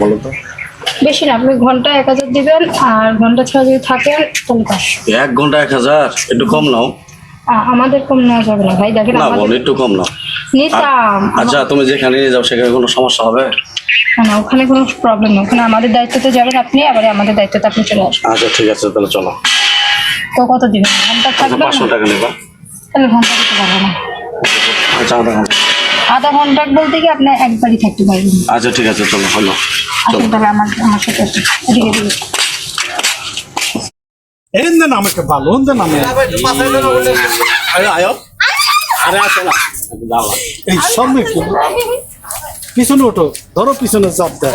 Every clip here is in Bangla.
বলো তো। বেশি না, আপনি ঘন্টা 1000 দিবেন, আর ঘন্টা ছাড়া যদি থাকেন তাহলে 500। 1 ঘন্টা 1000, একটু কম নাও। আমাদের কম নেওয়া যাবে না ভাই, দেখেন না বোন, একটু কম নাও। নিতাম। আচ্ছা তুমি যেখানে নিয়ে যাও সেখানে কোনো সমস্যা হবে? না, ওখানে কোনো প্রবলেম নেই, ওখানে আমাদের দায়িত্বতে যাবেন আপনি, আবার আমাদের দায়িত্বতে আপনি চলে আসবেন। আচ্ছা ঠিক আছে, তাহলে চলো। তো কত দিবেন? ঘন্টা থাকবে 500 টাকা নেবা? তাহলে ঘন্টা দিতে পারবো না। আচ্ছা আধা ঘন্টা বলতে কি আপনি একবারই থাকতে পারবেন। আচ্ছা ঠিক আছে, চলো হলো। আসুন তাহলে আমার সাথে আসুন। এদিকে এদিকে। দেন আমাকে ভালো দেন আমি আয়ো আরে আসো না এই সামনে কি পিছনে ওঠো, ধরো পিছনে চাপ দেয়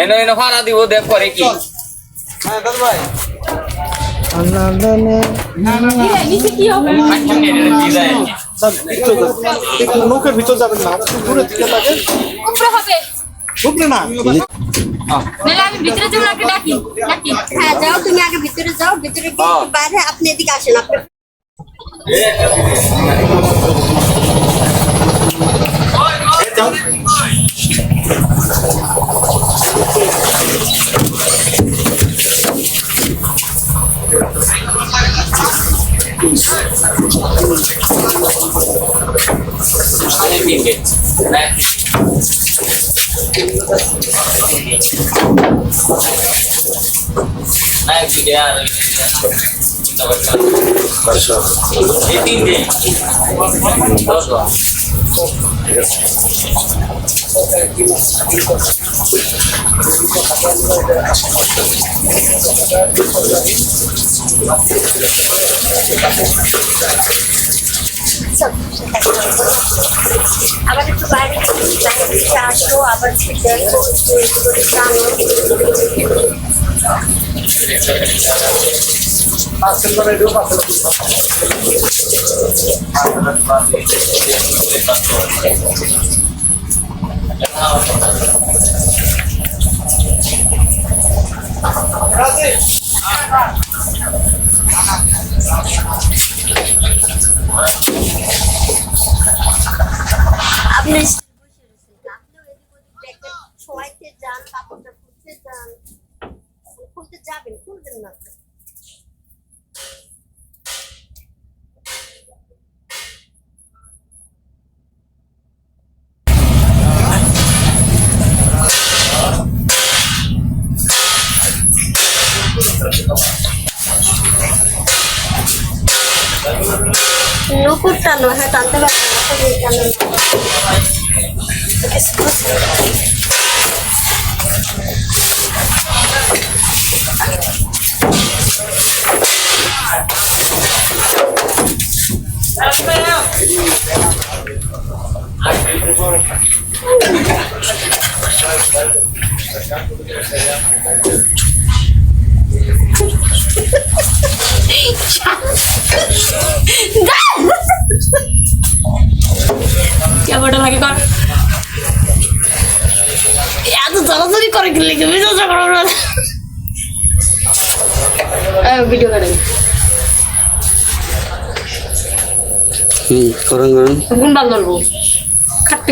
এনে এনে ভাড়া দিব, দেখ করে কি নৌকের ভিতর যাবেন না, দূরে দিকে লাগে উপরে না। আমি ভিতরে যাবো নাকি ডাকি? হ্যাঁ যাও, তুমি আগে ভিতরে যাও, ভিতরে গিয়ে বাইরে আপনি এদিকে আসেন। আপনি আবার একটু বাইরে আসো, আবার দেখো জানো। আপনি সবাইতে যান, কাপড়টা খুলতে যান, খুলতে যাবেন, খুলবেন না। নকুর টানো, হ্যাঁ টানতে পারবেন কেমন লাগে কর, এত চলাচলি করে গেলে ভিডিও করেন করেন কোন ভালো খাটতে